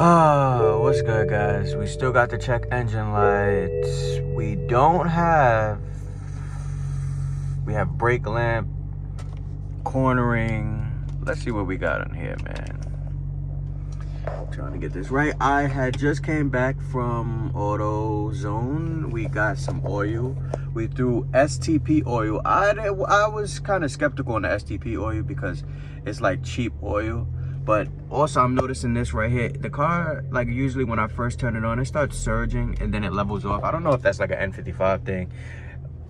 What's good, guys? We still got the check engine lights. We have brake lamp, cornering. Let's see what we got on here, man. Trying to get this right. I had just came back from AutoZone. We got some oil. We threw STP oil. I was kind of skeptical on the STP oil because it's like cheap oil. But also I'm noticing this right here. The car, like usually when I first turn it on, it starts surging and then it levels off. I don't know if that's like an N55 thing.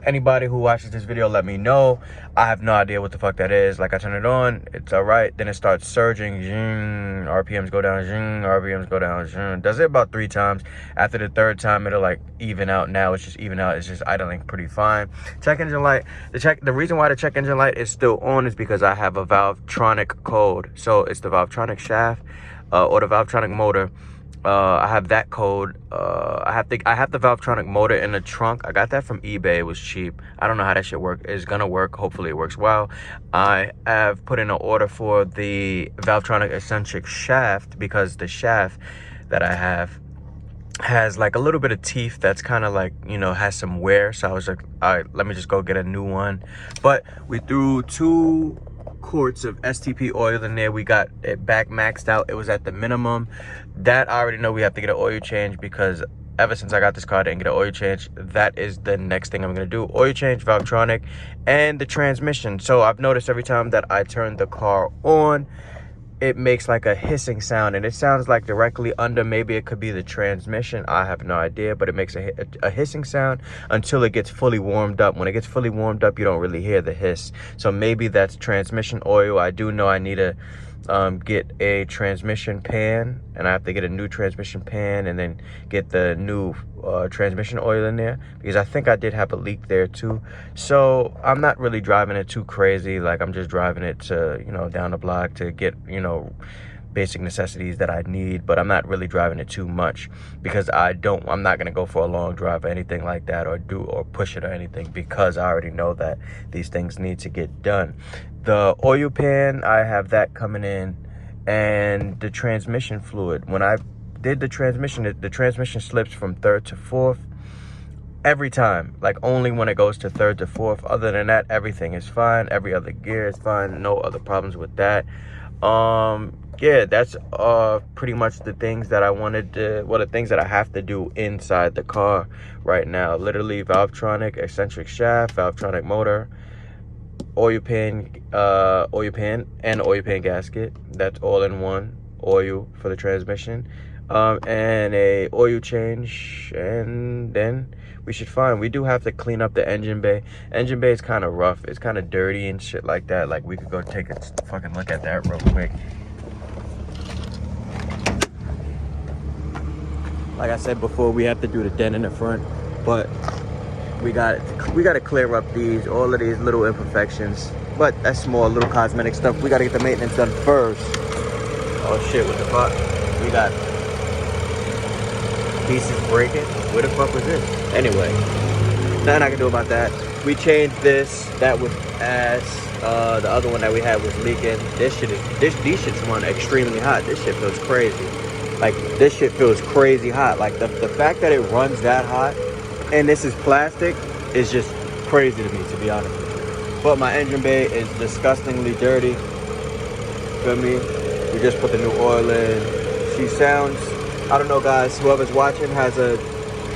Anybody who watches this video, let me know. I have no idea what the fuck that is. Like, I turn it on, it's all right. Then it starts surging. Zing, RPMs go down. Zing, RPMs go down. Zing. Does it about 3 times. After the 3rd time, it'll like even out. Now it's just even out. It's just idling pretty fine. Check engine light. The reason why the check engine light is still on is because I have a Valvetronic code. So it's the Valvetronic shaft or the Valvetronic motor. I have that code. I have the Valvetronic motor in the trunk. I got that from eBay. It was cheap. I don't know how that shit work. It's gonna work. Hopefully it works well. I have put in an order for the Valvetronic eccentric shaft because the shaft that I have has like a little bit of teeth that's kind of like, you know, has some wear. So I was like, all right, let me just go get a new one. But we threw 2 quarts of STP oil in there. We got it back maxed out. It was at the minimum. That I already know we have to get an oil change because ever since I got this car, I didn't get an oil change. That is the next thing I'm gonna do. Oil change, Valvetronic, and the transmission. So I've noticed every time that I turn the car on, it makes like a hissing sound, and it sounds like directly under, maybe it could be the transmission, I have no idea, but it makes a hissing sound until it gets fully warmed up. When it gets fully warmed up, you don't really hear the hiss. So maybe that's transmission oil. I do know I need to get a transmission pan, and I have to get a new transmission pan and then get the new transmission oil in there because I think I did have a leak there too. So I'm not really driving it too crazy. Like, I'm just driving it to, you know, down the block to get, you know, basic necessities that I need, but I'm not really driving it too much because I'm not gonna go for a long drive or anything like that, or push it or anything, because I already know that these things need to get done. The oil pan, I have that coming in, and the transmission fluid. When I did the transmission slips from 3rd to 4th every time, like only when it goes to 3rd to 4th. Other than that, everything is fine. Every other gear is fine. No other problems with that. Yeah, that's pretty much the things that I wanted to, well, the things that I have to do inside the car right now. Literally Valvetronic eccentric shaft, Valvetronic motor, oil pan, and oil pan gasket. That's all in one. Oil for the transmission, and a oil change, and then we should find. We do have to clean up the engine bay. Engine bay is kind of rough. It's kind of dirty and shit like that. Like, we could go take a fucking look at that real quick. Like I said before, we have to do the dent in the front, but we got to clear up all of these little imperfections. But that's small, little cosmetic stuff. We got to get the maintenance done first. Oh shit, what the fuck? We got pieces breaking. Where the fuck was this? Anyway, nothing I can do about that. We changed this. That was ass. The other one that we had was leaking. These shits run extremely hot. This shit feels crazy. Like, this shit feels crazy hot. Like, the fact that it runs that hot and this is plastic is just crazy to me, to be honest with you. But my engine bay is disgustingly dirty. Feel me? We just put the new oil in. She sounds, I don't know, guys, whoever's watching has a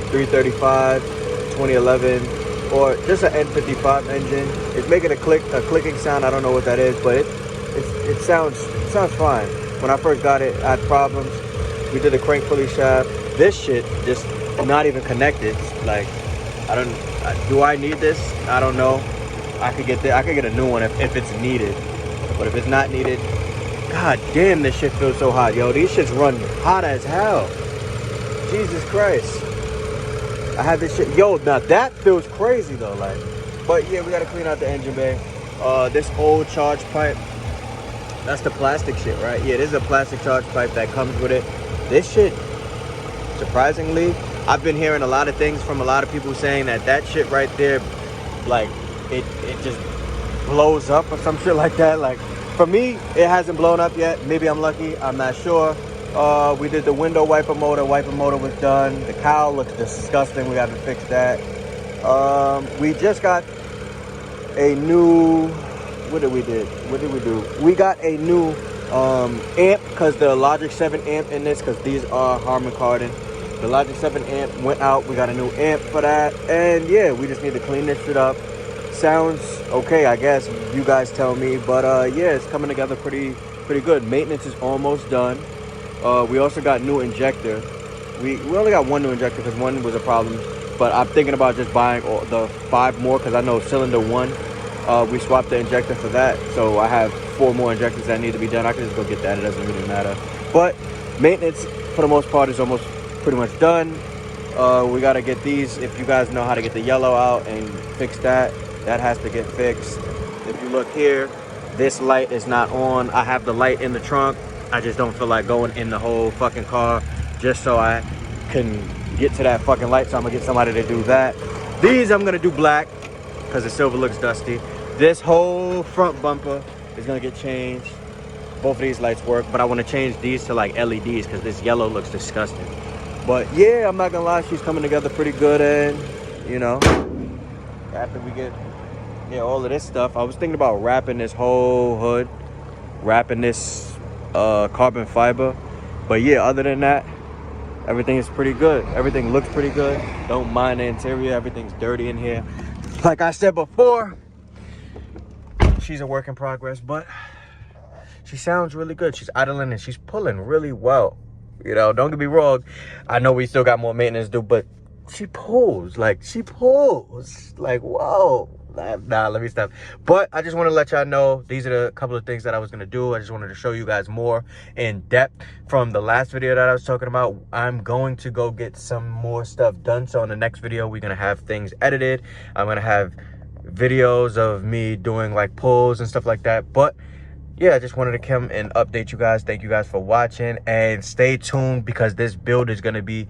335 2011 or just an N55 engine. It's making a clicking sound. I don't know what that is, but it sounds fine. When I first got it, I had problems. We did a crank pulley shaft. This shit just not even connected. Like, do I need this? I don't know. I could get a new one if it's needed. But if it's not needed, god damn, this shit feels so hot. Yo, these shits run hot as hell. Jesus Christ. I had this shit. Yo, now that feels crazy though. Like, but yeah, we gotta clean out the engine bay. This old charge pipe, that's the plastic shit, right? Yeah, this is a plastic charge pipe that comes with it. This shit, surprisingly, I've been hearing a lot of things from a lot of people saying that shit right there, like, it just blows up or some shit like that. Like, for me, it hasn't blown up yet. Maybe I'm lucky. I'm not sure. We did the window wiper motor. Wiper motor was done. The cowl looks disgusting. We got to fix that. We just got a new, what did we do? We got a new amp, because the Logic 7 amp in this, because these are Harman Kardon. The Logic 7 amp went out. We got a new amp for that. And yeah, we just need to clean this shit up. Sounds okay, I guess. You guys tell me. But yeah, it's coming together pretty good. Maintenance is almost done. We also got new injector. We only got one new injector because one was a problem. But I'm thinking about just buying all the 5 more, because I know cylinder 1, we swapped the injector for that. So I have 4 more injectors that need to be done. I can just go get that. It doesn't really matter. But maintenance, for the most part, is almost pretty much done. We got to get these. If you guys know how to get the yellow out and fix that, that has to get fixed. If you look here, this light is not on. I have the light in the trunk. I just don't feel like going in the whole fucking car just so I can get to that fucking light. So I'm gonna get somebody to do that. These I'm gonna do black because the silver looks dusty. This whole front bumper is gonna get changed. Both of these lights work, but I want to change these to like LEDs because this yellow looks disgusting. But yeah, I'm not gonna lie, she's coming together pretty good. And you know, after we get all of this stuff, I was thinking about wrapping this whole hood, wrapping this carbon fiber. But yeah, other than that, everything is pretty good. Everything looks pretty good. Don't mind the interior. Everything's dirty in here. Like I said before, she's a work in progress, but she sounds really good. She's idling and she's pulling really well. You know, don't get me wrong. I know we still got more maintenance to do, but she pulls. Like, whoa. Nah, let me stop. But I just want to let y'all know, these are the couple of things that I was going to do. I just wanted to show you guys more in depth from the last video that I was talking about. I'm going to go get some more stuff done. So in the next video, we're going to have things edited. I'm going to have videos of me doing like pulls and stuff like that. But yeah, I just wanted to come and update you guys. Thank you guys for watching, and stay tuned because this build is going to be